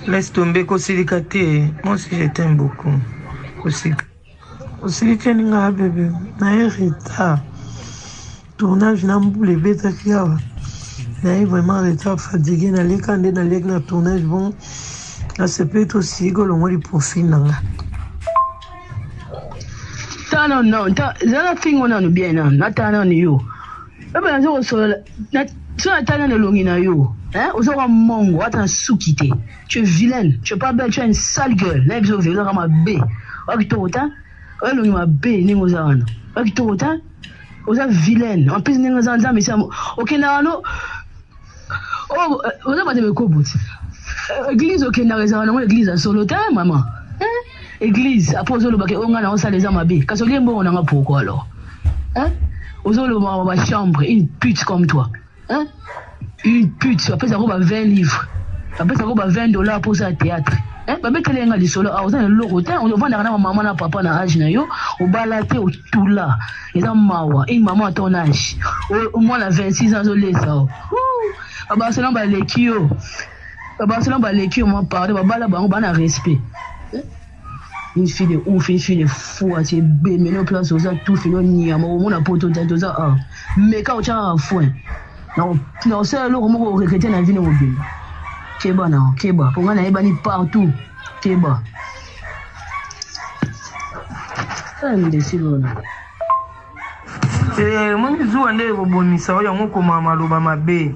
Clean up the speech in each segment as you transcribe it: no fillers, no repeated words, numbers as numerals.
Laisse tomber Kosilikate. Moi aussi je t'aime beaucoup. Kosilikate nga bébé. Na retard. Tournage na mboule beta kiawa. Na vraiment retard fatigué na lekande na lek na tournage bon. Là c'est peut-être aussi que le moi profil nanga. Non, zala fingo na no bien na. Natana ni yo. Baba nzo so na so natana na longi na yo. Hein, aux aura mongo, attends, soukité. Tu es vilaine, tu es pas belle, tu as une sale gueule. Là, ils ont vu, ma bé. Ok, toi, autant. Ouais, l'on ma bé, n'est-ce pas? Ok, toi, autant. Aux a vilaine. En plus, n'est-ce pas? Mais c'est ok, non. Oh, vous avez pas de me cobout. Église, ok, n'a raison, non, église, à solo, maman. Hein? Église, après, aux autres, on a ça les ma bé. Quand on vient, on a pourquoi alors? Hein? Aux autres, ma chambre, une pute comme toi. Hein? Une pute, après ça robe à 20 livres. Après ça robe à $20 pour ça théâtre. Hein? Babé télé nga lisolo, ah, on a le rotin, on va na maman na papa na âge na yo, au balate au tout là. Ils ont mawa, une maman à ton âge. Au moins la 26 ans, on ça. Baba selon ba lekio. Baba selon ba lekio, moi parler, baba là, on a respect. Une fille de ouf, une fille de fou, c'est bé, mais nos places aux a tout fait, on a poto de ça, ah. Mais quand tu as un foin. Non, c'est là où on regretté la vie de mon bébé. Keba, non, Keba. Pour moi, on a ni partout. Keba. C'est un décision. Moi, je joue un dé au bon missa, il y a un comme Maloba Mabé.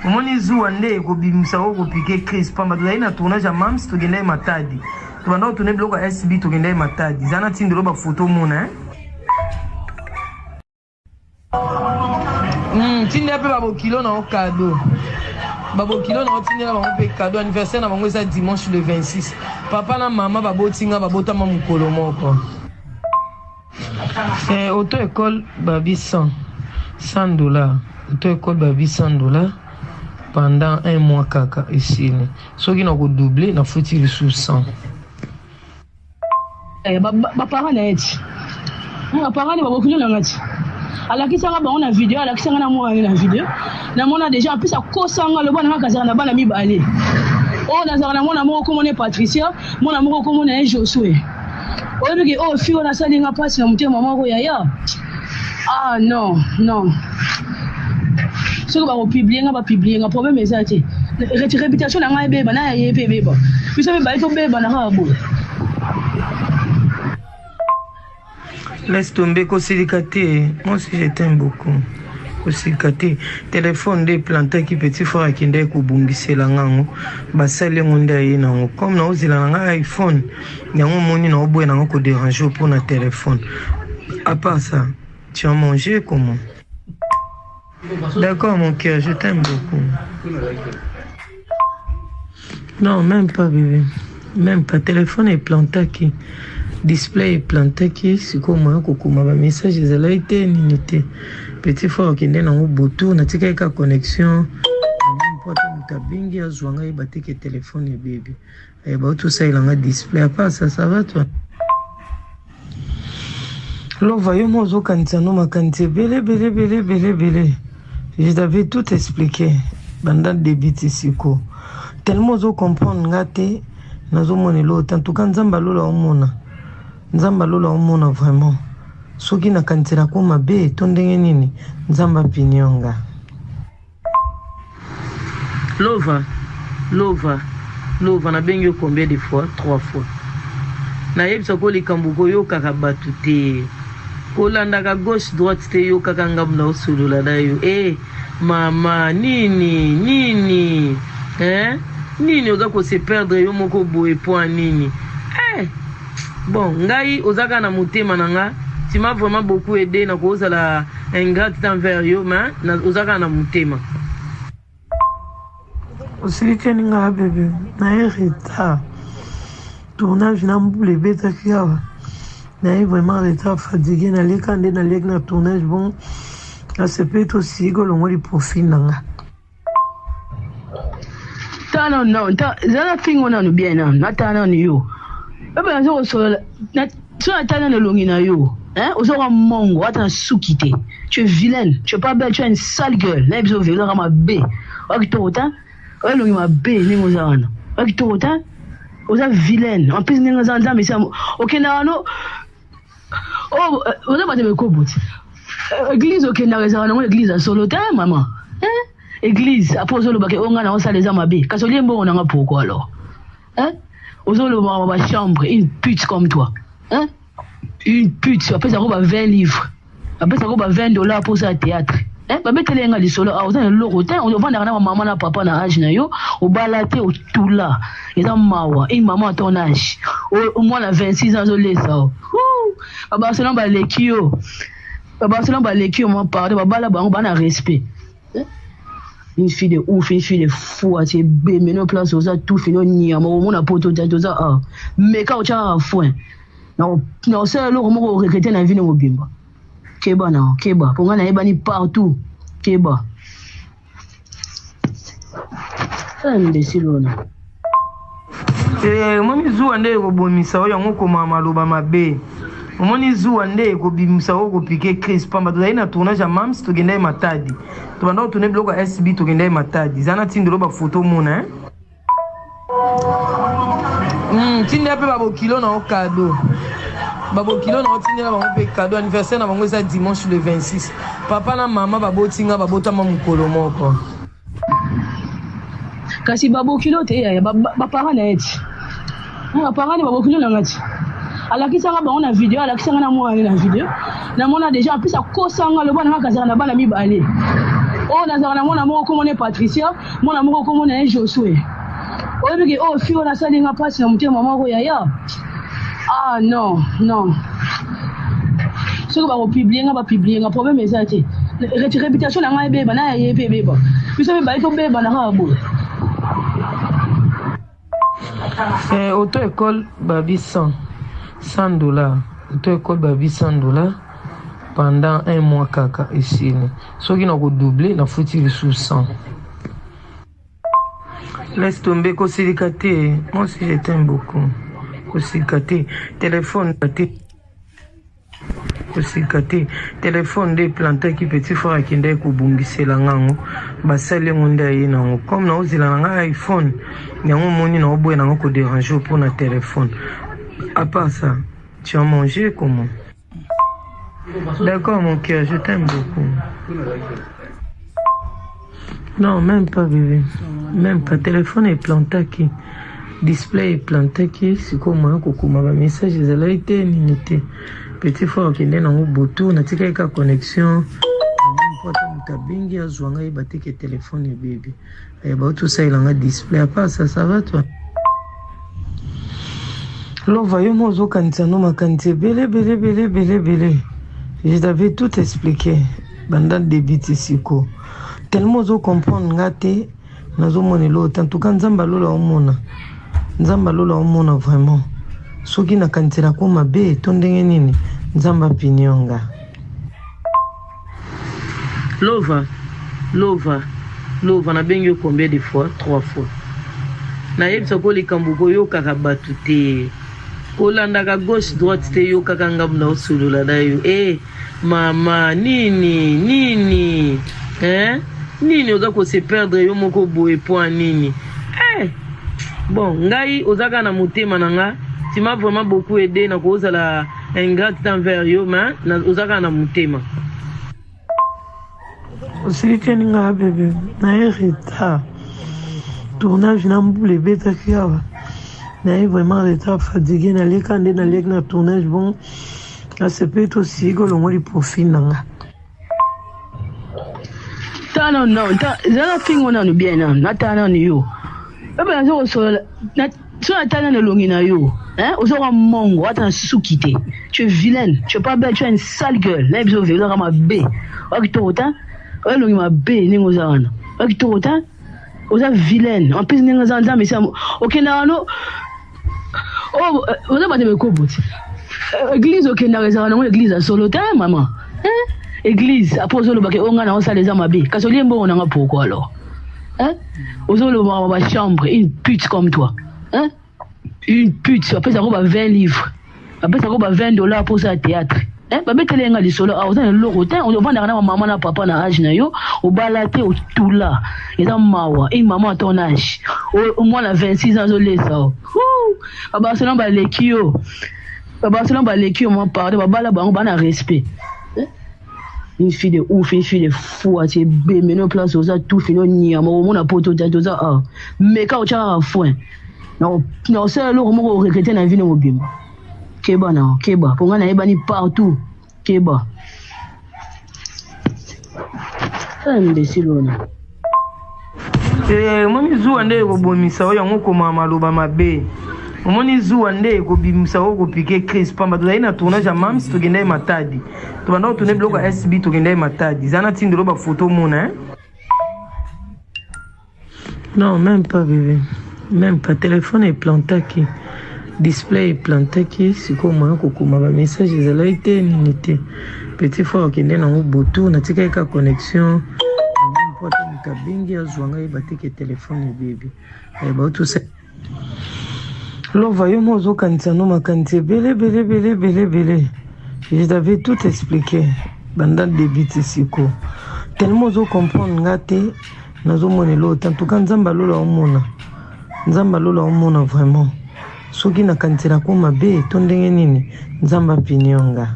Moi, je joue un dé au bimsa, au piqué Chris. Pas mal de tournage à Mams, tu gagnes ma tadi. Tu vas nous tourner bloc à SB, tu gagnes ma tadi. Zana tin de roba photo mon, hein. Tinde pe babo kilo na cadeau. Babo kilo na tinde na babo pe cadeau anniversaire na bango ça dimanche le 26. Papa na maman babo tinga babo ta mamu kolo moko. Auto école babi $100. Auto école babi $100 pendant 1 mois kaka ici. So qui na ko doubler na fouti sous 100. Ba parents na eti. Ba parents na babo kilo na ngati. Alors qui sera bon la vidéo, alors qui sera na moi la vidéo. Na mona déjà en plus à kosanga le bon na kazana na bana mi balé. Oh na zara na mona mo ko mona Patricia, mona mo ko mona Josué. Oh bigi oh fi on a sali nga passe na muté maman ko yaya. Ah non. Ce que va publier nga problème est ça ti. Réputation na nga beba na yé beba. Puis ça me ba to beba na rabo. Laisse tomber Kosilikate. Moi aussi je t'aime beaucoup. Kosilikate. Téléphone des plantés qui petit frère qui ndé ko bungisela ngango. Basale ngonda yena. Comme na ozila nga iPhone. Yango moni na obwe na ko déranger pour na téléphone. À part ça, tu as mangé comment? D'accord mon cœur, je t'aime beaucoup. Non, même pas bébé. Même pas. Téléphone est planté qui. Display planté qui c'est comme kokuma ba message ezala été ninité petit frère qui ndena ngo boto na tika ka connexion n'importe mutabingi azwanga ibateke téléphone et bébé et ba tout ça il a display à part ça va toi lo voyons mozo kantsano makantie belé je t'avais tout expliqué pendant début siko tellement zo comprendre ngate nazo monelo tant tout kan zamba lola omona Nzamba lola omona vraiment. Soki na kantira ko mabe tondenge nini nzamba pinyonga. Lova na bengi combien de fois? 3 fois. Na yebisa ko likambuko yo kaka batute. Ko landa ka gauche droite te yo kaka ngamna osolola da yo. Mama nini nini oza ko se perdre yo moko boye point nini. Bon, ngai ozaka na mutema nanga, tu m'as vraiment beaucoup aidé na cause la ingrate envers yo, mais ozaka na mutema. Kosilikate nga bébé, na retard. Tournage na mboule beta kiawa. Na vraiment retard fatigué na lekande na lek na tournage bon. Là c'est peut-être aussi que le moi profil nanga. Non, zala fingo na no bien na, natana ni yo. Baba nzo so natana na longi na yo. Hein, aux aura mongo, attends, soukité. Tu es vilaine, tu es pas belle, tu as une sale gueule. Là, ils ont vu, là, ma bé. Ok, toi, autant. Ouais, longi ma bé, ni mozarana. Ok, tout autant. Vous êtes vilaine. En plus, nous avons dit, mais c'est ok, non. Oh, vous avez pas de cobot. Église, ok, nous avons église à solo temps, maman. Église, après, on a ça les amabi. Quand on est bon, on a pourquoi alors? Vous avez ma chambre, une pute comme toi. Une pute, après, ça va 20 livres. Après, ça va $20 pour ça théâtre. Babete lenga lisolo a ozana loko te on vanda na maman na papa na âge na yo o balate o tula eza mawa et maman à ton âge au moins na 26 ans olesa baba selon ba lekio mon pardon baba la bango bana respect une fille de ouf une fille de fou à c'est mais no place oza tout fino ni mo mona poto ta toza mais quand tu as foin non c'est le mo regretter na vie no mobimba Keba na Keba pour nga ebani partout Keba imbécile ona moni zuwa nde ekobomisa oyo yango okoma maloba mabe omoni zuwa nde ekobimisa oyo kopike Chris pamba tozali na tournage ya Mams tokende ye Matadi tobanda kotourne biloko ya SB tokende ye Matadi eza na ntindelo bafoto omona ntinda mpe babokilo na okado babokilo na otindela bango mpe cadeau anniversaire na bango eza dimanche le 26 papa na mama babotinga babotama mokolo moko kasi babokilo te ya bapara na eti bapara ni babokilo na ngati alakisanga bango na video alakisanga na mwana na video na mona déjà en plus akosanga le bana kazaka na bana mibale oh nazaka na mona moko komone Patricia mona moko komone Josué oyebi ke oh fio na salinga pasi na mutema moko yaya ah non ce que va publier nga problème est ça réputation na ngai beba na yepe beba biso be baito beba na habo auto école babi $100 auto école babi $100 pendant 1 mois kaka ici soki na ko doubler na futi sous 100 laisse tomber kosilika te moi aussi je t'aime beaucoup kosikate téléphone kosikate téléphone de plantaki petit frère akende kobungisela ngango basali ngonda ye nango comme na ozila nanga iPhone yango moni na oboye nango ko déranger pour na téléphone à part ça tu as mangé comment d'accord mon cœur je t'aime beaucoup non même pas bébé même pas téléphone est plantaki display planté qui c'est comme un kokoma ba message ezala été nité petit frère qui ndena ngo boto na tika ka connexion n'importe mutabingi azwanga ibatike téléphone bébé et ba tout ça il a display pas ça va toi lo voyons mozo kantsano makanti belé je t'avais tout expliqué banda débit siko tellement zo comprendre ngate nazo monelo en tout cas nzamba lola omona nzamba lola omona vraiment soki na kantira ko mabe to ndenge nini nzamba pinyonga lova na bengi combien de fois 3 fois na yebisa ko likambo ko yo kaka batu te kolanda ka gauche droite te yo kaka ngam na osolola na yo mama nini nini oza ko se perdre yo moko boye point nini bon ngai ozaka na motema nanga tu m'as vraiment beaucoup aidé na cause la ingrate envers yo mais ozaka na motema osiki ninga bébé na retard tournage na mbule beta kiawa na vraiment retard fatigué na leka na tournage bon là c'est peut aussi que l'on lui profite nanga non zala fingo na no bien na tana ni yo ebe na zo so na tana na longi na yo ozoka mongo ata na sukite tu es vilaine tu es pas belle tu as une sale gueule na biso velo ka mabe okitota longi mabe ningo zana okitota oza vilaine en plus ningo zana mais ça okenda no oza ba de koboti église okenda zana no église à solo temps maman église après ozoloba ke onga na osala eza mabe kasi oliembo on nga pourquoi alors ozoloba ba chambre une pute comme toi une pute après ça va 20 livres après ça va $20 pour ça théâtre babetele nga lisolo oza na loko te ovandaka na mama na papa na age na yo obala te otula eza mawa mama aton age mwana 26 ans azolesa o babarcelona baleki yo mwa pardon babala bango bana respect une fille de ouf, une fille de fou, c'est bémé, nos places, aux a tout fini, on a poto, mais quand on a un foin, non, c'est alors on va regretter la vie de mon bim. Keba, non, Keba, pour moi, on a bani partout, Keba. C'est imbécile, on a. Moi, je joue un dé au bon missa, on comme un maloba ma bé. Omoni zuwa nde ko bimisa ko piquer Chris pamba to na tournage ya mams to genda matadi to banda to ne bloka SB to genda matadi zana tindelo ba photo mona non même pas bébé même pas téléphone est planté qui display est planté qui c'est comment ko kuma ba message ezala été nité petit frère kende na boto na tika ka connexion n'importe kabingi azwanga ibatike téléphone bébé et ba tout ça. Lova, yo mozo kantiano makanti belé. Je t'avais tout expliqué pendant le début de siko. Tellement zo comprendre ngate nazo monelo en tout cas nzamba lola omona vraiment. Soki na kantina ko mabe tondenge nini nzamba pinyonga.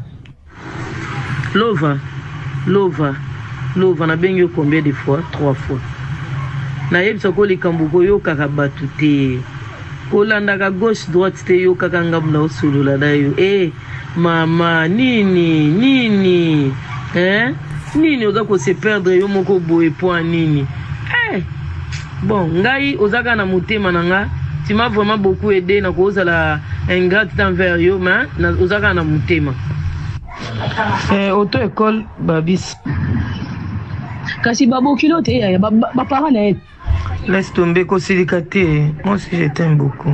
Lova na bengi combien de fois? 3 fois. Na yebisa ko likambuko yo kakabatu te. Olandaka gauche droite te yo kaka ngam na osolola na yo mama nini nini oza ko se perdre yo moko boye point nini bon ngai ozaka na motema na nga tu m'as vraiment beaucoup aidé na kozala ingrate envers yo mais ozaka na motema auto école babis kasi babokilo te ya parents na ye. Laisse tomber, Kosilikaté. Moi aussi, je t'aime beaucoup.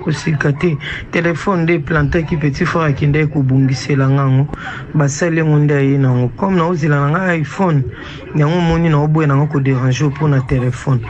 Kosilikaté. Téléphone des plantés qui petit frère qui n'est qu'au bungissé la ngango. Basale monde aïe nango. Comme na ozi la nanga iPhone. Yango moni na oboe nango ko déranger pour na téléphone.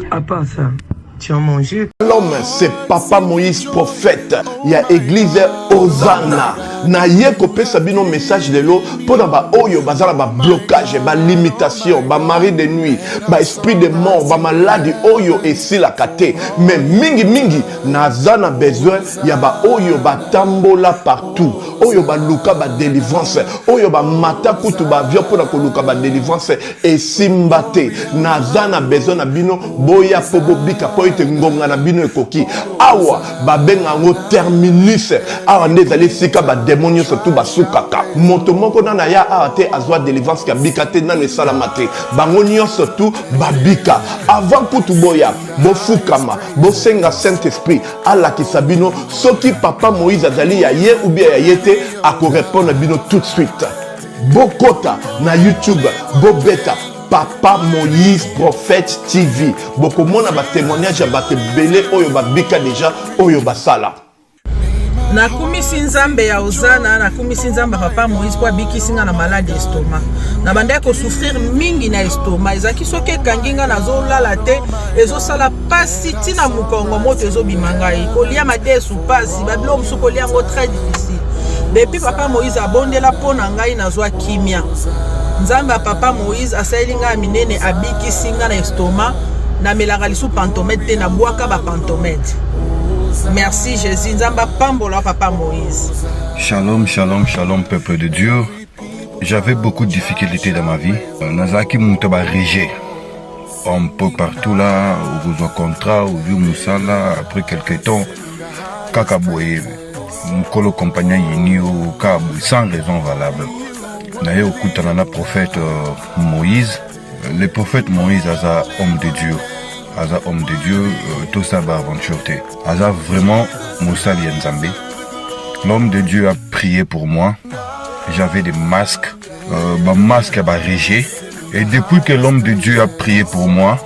À part ça, tu as mangé. L'homme, c'est Papa Moïse prophète. Il y a église Hosanna. Na ye kopé sabino message de l'eau pour ba oyo bazala ba blocage ba limitation ba mari de nuit ba esprit de mort ba maladie oyo et si la kate mais mingi nazana besoin ya ba oyo ba tambola partout oyo ba luka ba délivrance oyo ba mata kutu ba avion pour ko luka ba délivrance et simbate nazana besoin na bino boya pobobika po ite ngonga na bino ekoki awa ba benga ngo terminus awa ndezali sika ba démonios surtout basukaka moto moko na ya ate azwa délivrance ka bikate na le salamate bangonio surtout babika avant kutu boya bofukama bosenga Saint Esprit ala kisabino soki Papa Moïse azali ya ye ou bien ya yete ako répondre bino tout de suite bokota na YouTube bobeta Papa Moïse prophète TV boko mona ba témoignage ba te belé oyo babika déjà oyo basala. Nakumisi nzambe ya Hosanna, nakumisi nzambe Papa Moïse kwa bikisinga na malade estomac. Na banda ko souffrir mingi na estomac. Ezaki soke kanginga nazo lala te, ezo sala pasi tina mukongo moto ezo bimangai. Kolia mate sou pasi, bablo msu kolia ngo très difficile. Depuis Papa Moïse abondela pona ngai nazo kimia. Nzambe Papa Moïse asayilinga minene abikisinga na estomac, na melaka lisu pantomètre na boaka ba pantomètre. Merci Jésus, Nzamba Pambola Papa Moïse. Shalom, shalom, shalom peuple de Dieu. J'avais beaucoup de difficultés dans ma vie. Nazaki Moutaba Régé. Un peu partout là, où vous contrat, où vous Moussala, après quelques temps, Kakaboye, Mukolo compagnon Yini au Kabou, sans raison valable. D'ailleurs, au Koutanana prophète Moïse, le prophète Moïse est un homme de Dieu. Aza homme de Dieu, tout ça va aventure. Aza vraiment Moussa Lienzambe. L'homme de Dieu a prié pour moi. J'avais des masques, ma masque a régé. Et depuis que l'homme de Dieu a prié pour moi,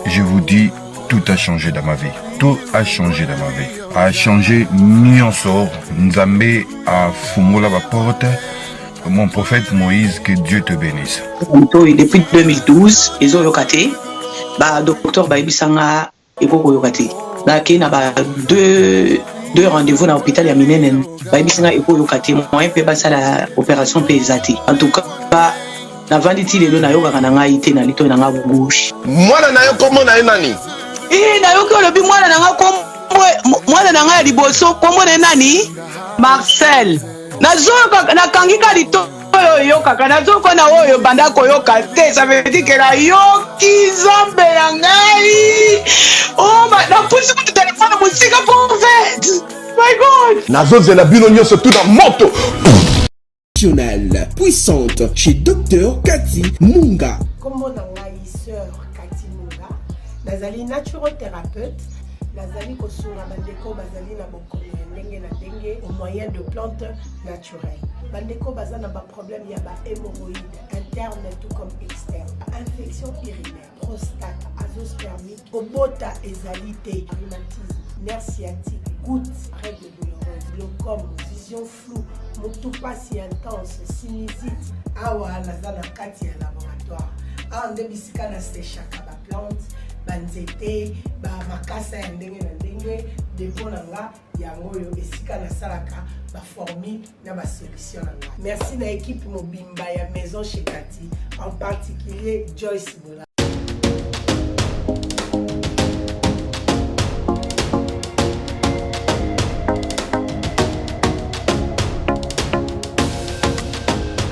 je vous dis, tout a changé dans ma vie. Tout a changé dans ma vie. A changé Nyonsor. Nzambe a fumola la porte. Mon prophète Moïse, que Dieu te bénisse. Depuis 2012, ils ont locaté. Docteur Baibisanga et Koko Yokati. Là, qui n'a pas deux 2 rendez-vous dans l'hôpital ya minene ba bisinga eko yokate moyen pe basa la opération pe ezati en tout cas na vanditi lelo na yoka kana ngai te na lito na nga gauche mwana na yo kombo na ye nani na yoki olobi mwana na nga kombo mwana na nga ya liboso kombo na ye nani Marcel nazoyoka nakangika lito oyo kaka nazoyoka na oyo banda koyoka te ça veut dire que la yoki nzambe ya ngai oh na pusi kutu telefone musika prophète my god nazozela bino nyonso tout na moto puissante chez Dr Cathy Munga. Comme on a sœur Cathy Munga, nazali naturothérapeute, nazali kosura bandeko bazali na bokomi ndenge na ndenge au moyen de plantes naturelles. Bandeko bazana ba problème ya ba hémorroïdes interne tout comme externe, infection urinaire, prostate, azoospermite, obota ezalité, rhumatisme, nerf sciatique, gouttes, règles douloureuses, glaucome, vision floue, motupa si intense, sinusite, awa nazana kati ya laboratoire. Awa nde bisika na séchaka ba plante, banzete, ba makasa ya ndenge na ndenge, depo na nga yango yo esika na salaka ba formule na ba solution na nga. Merci na équipe mobimba ya maison chez Cathy, en particulier Joyce Bola.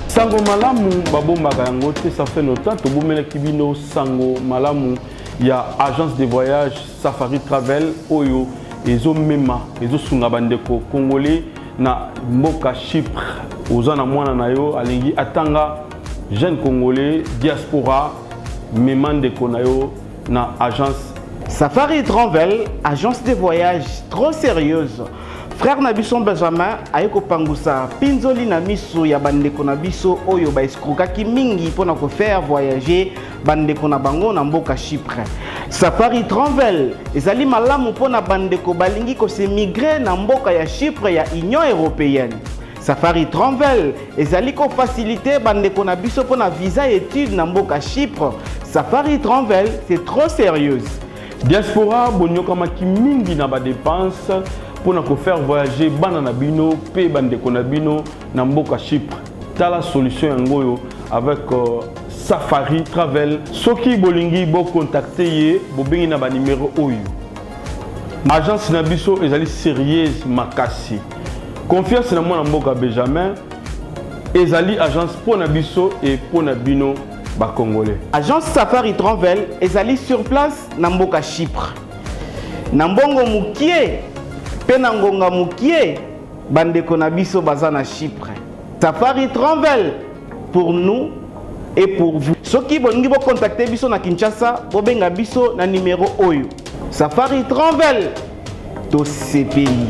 Sango malamu babombaka yango te ça fait longtemps tobomelaki bino sango malamu ya agence de voyage Safari Travel oyo ezomema ezosunga bandeko congolais na mboka Chypre oza na mwana na yo alingi atanga jeune congolais diaspora mema ndeko na yo na agence Safari Travel, agence de voyage trop sérieuse. Frère Nabisson Benjamin ayeko pangusa pinzoli na miso ya bandeko na biso oyo ba eskrokaki mingi pona ko faire voyager bandeko na bango na mboka Chypre. Safari Travel ezali malamu pona bandeko balingi ko se migrer na mboka ya Chypre ya Union Européenne. Safari Travel ezali ko faciliter bandeko na biso pona visa étude na mboka Chypre. Safari Travel c'est trop sérieuse. Diaspora bonyokamaki mingi na ba dépenses pour nous faire voyager bana na bino pe bandeko na bino na mboka Chypre. Tala solution yangoyo avec Safari Travel. Soki bolingi bo contacter ye bo bengi na ba numéro oyo. Agence na biso ezali sérieuse makasi. Confiance na moi na mboka Benjamin ezali agence pour na biso et pour na bino ba congolais. Agence Safari Travel ezali sur place na mboka Chypre. Na mbongo mukie Pena ngonga mukie bandeko na biso baza na Chypre. Safari Travel pour nous et pour vous. Soki bolingi bo contacter biso na Kinshasa, bo benga biso na numéro oyo. Safari Travel to CPI.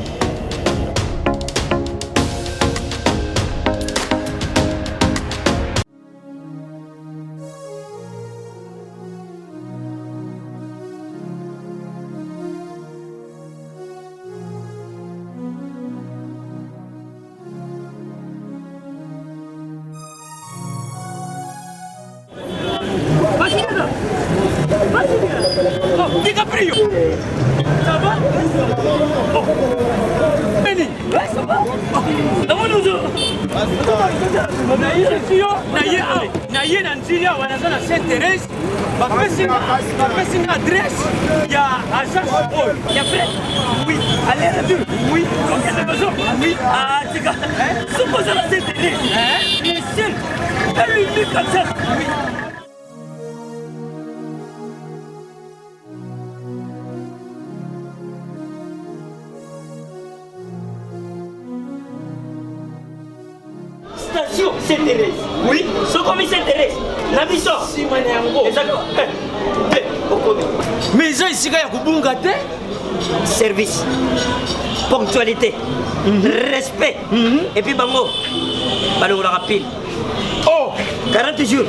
naye na nzili awa naza na Sainte-Thérèse bapesi nga adresse ya agence oyo ya vrai oui aller retour oui combien de besoin oui tika soki oza na Sainte-Thérèse bien sûr elumi comme ça oui. Station Sainte-Thérèse. Oui, ce commis Sainte-Thérèse. La mission. Si maniango. Exactement. Mais ça ici il y a kubunga te. Service. Ponctualité. Respect. Et puis bango. Balou la rapide. Oh, 40 jours.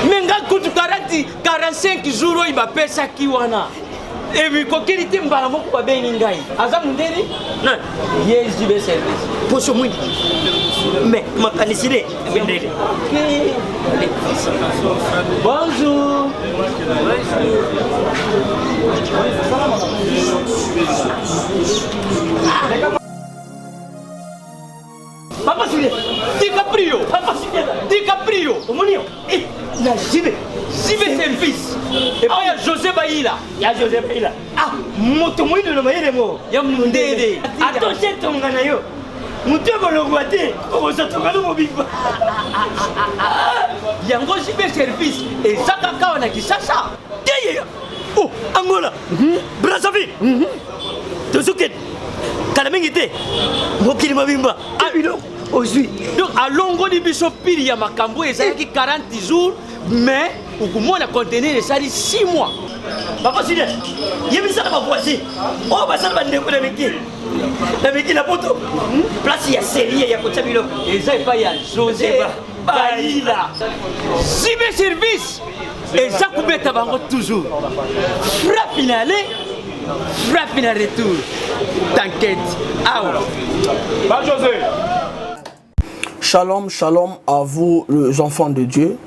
Mais nga kutu 45 jours il va payer ça qui wana. Et puis kokeli te mbala moko ba bengi ngai. Aza mundeni? Non. Yes, du service. Poso mwini. Mais ma canicine. Bonjour. Julien. DiCaprio. Papa Julien. DiCaprio. Omonio. Eh, na Jibe service. Et puis il y a José Baïla. Il y a José Baïla. Ah, moto moïno no maïre mo. Ya mundede. Attention ton ganayo. Moto ko longwate. Ko so to ngalo mo bigba. Yango Jibe service. Et ça kaka on a qui ça. Teye. Oh, Angola. Brazzaville. Tozuket. Kalamingite. Mokili mabimba. Abino. Aujourd'hui. Donc à longo di biso pili ya makambo ezaki 40 jours mais okumona contenir esali 6 mois. Papa Sile. Yebisa na voici. Oh basala bandeko na meki. Na meki la poto. Place ya série ya kotia bilo. Eza pa ya José Baïla. Cibe service. Eza kubeta bango toujours. Frappe finale. Frappe finale retour. T'inquiète. Ah ouais. Bah José. Shalom, shalom à vous les enfants de Dieu.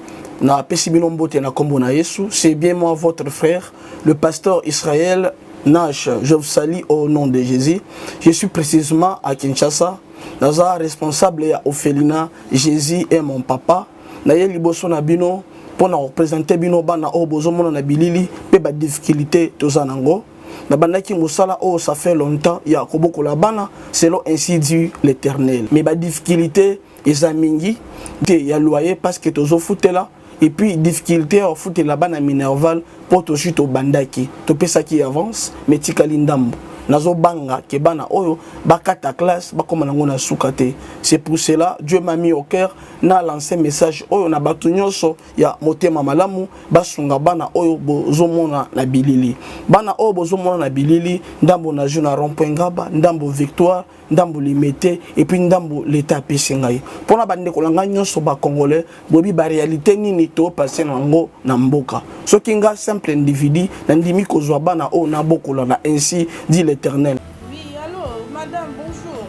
C'est bien moi votre frère, le pasteur Israël Nash. Je vous salue au nom de Jésus. Je suis précisément à Kinshasa. Naza responsable à Ophelina. Jésus est mon papa. Naye liboso na bino pour représenter bino bana o bozomo na bilili pe ba difficulté tozanango. Na bandaki musala oh ça fait longtemps ya koboko la bana selon ainsi dit l'Éternel. Mais ba difficulté ezamingi te ya loyer parce que tozo foutela et puis difficulté à foutre la bana minerval pour to chute au bandaki to pesa qui avance mais tikali ndambo nazo banga ke bana oyo bakata classe bakoma nango na sukate. C'est pour cela Dieu m'a mis au cœur na lancé message oyo na batu nyonso ya motema malamu basunga bana oyo bozomona na bilili bana oyo bozomona na bilili ndambo na juna rond-point Ngaba ndambo Victoire ndambo Limete et puis ndambo l'état pesingai pona bande kolanga nyonso ba congolais bobi ba réalité nini to passer nango na mboka soki nga simple individu na ndimi kozwa bana oyo na bokola na ainsi dit l'Éternel. Oui, allô, madame, bonjour.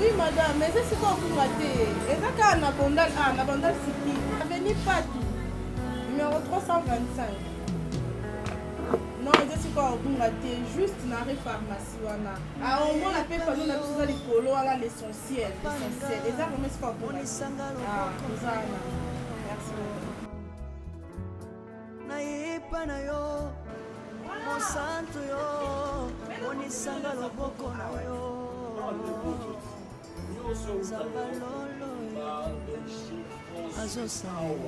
Oui, madame, mais c'est quoi vous ratez? Et ça, quand on a bandal Siki, avenue Patou, numéro 325. Non, c'est quoi vous ratez? Juste dans la pharmacie. Ah, au moins, la paix, nous avons besoin de polo, l'essentiel. Et ça, vraiment, c'est quoi vous ratez? Ah, vous avez. Merci beaucoup. Santo yo, onisanga loboko na yo. Zabalolo azosale,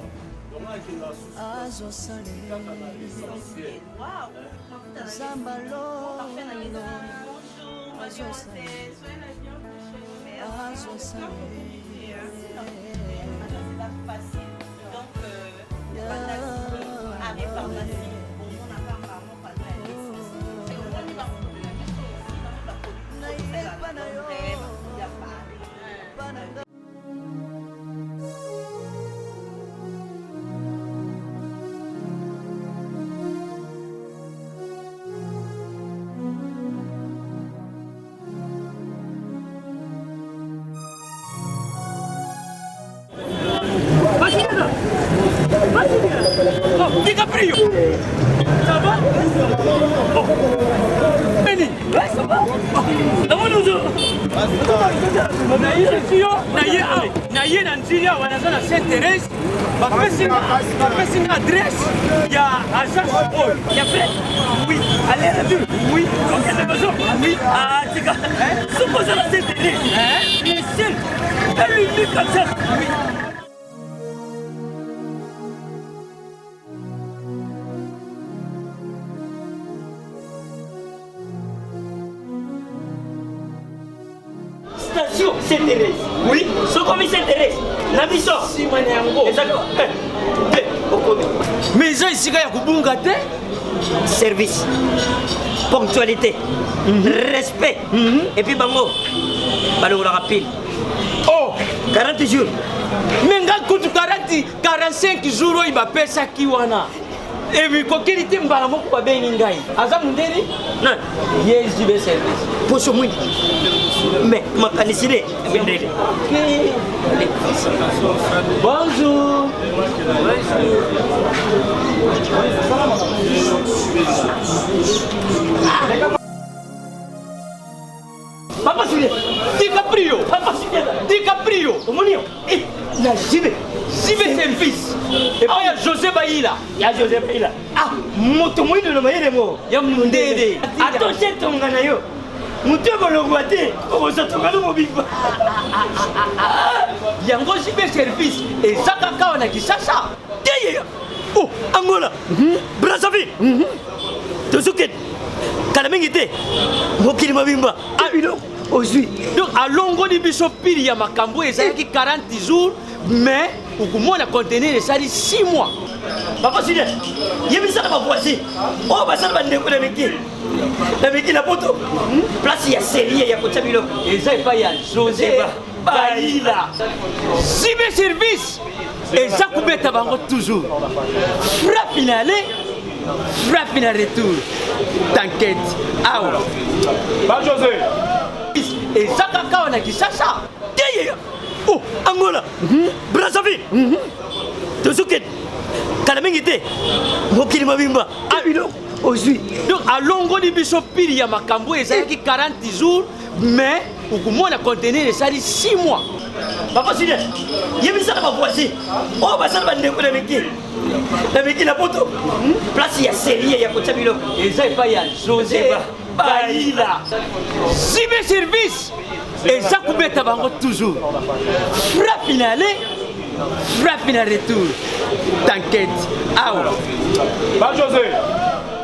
azosale. Zabalolo azosale, azosale. Oh, DiCaprio. Ça va? Oh. Benny. Ouais, ça va? Comment nous naye na nziria wanaza na Saint-Thérèse bapesi nga adresse ya agence oil ya fait oui allez la ville oui okende besoin oui ah tika suppose la Saint-Thérèse hein seul elle lui comme ça oui. Station Saint-Thérèse. Oui, ce commis Saint-Thérèse. La mission. Si manyango. Exactement. Mais ça ici ya kubunga te. Service. Ponctualité. Respect. Et puis bango. Balo la rapide. Oh, 40 jours. Mais ngal kutu 45 jours il va payer ça qui wana. Et puis kokeli te mbala moko ba bengi ngai. Aza mundeni? Non. Yes, JB service. Poso mwini. Mais ma canicile bonjour. Papa Julien, DiCaprio, Papa DiCaprio. Na Jibe Service. Et puis il y a José Baïla. Ah, moto moïno na mayele mo. Ya mundede. Attention tongana yo. Mutu bolongwate, ozo tongana mo bimba. Yango Jibe Service et Zakaka na Kisasa. Teye. Oh, Angola. Brazzaville. Tozuket. Kalamengite. Mokili mabimba. Ah, ino. Aujourd'hui. Donc, à longo de Bishopil, il y a ma cambo et ça qui 40 jours, mais au moins la contenir ça dit 6 mois. Papa Sylvain, il y a mis ça dans ma voiture. Oh, bah ça va ne pas avec la photo. Place il y a série, il y a côté bilo. Et ça il pas y a José Baïla. Cyber service. Et ça combien tabango toujours. Frappe finale. Frappe finale retour. T'inquiète. Ah ouais. Bah José. Et ça kaka on a qui ça. Oh, Angola. Brazzaville. Tozuket. Kalamengite. Mokili mabimba. Ah, ino. Aujourd'hui. Donc à longo de Bishopil, il y a ma cambo et ça qui 40 jours, mais au moins la contenir ça dit 6 mois. Papa Sylvain, il y a mis ça dans ma voiture. Oh, bah ça va ne pas avec la photo. Place il y a série, il y a côté bilo. Et ça il pas y a José Baïla. Cyber service. Et ça combien tabango toujours. Frappe finale. Frappe finale retour. T'inquiète. Ah ouais. Bah José.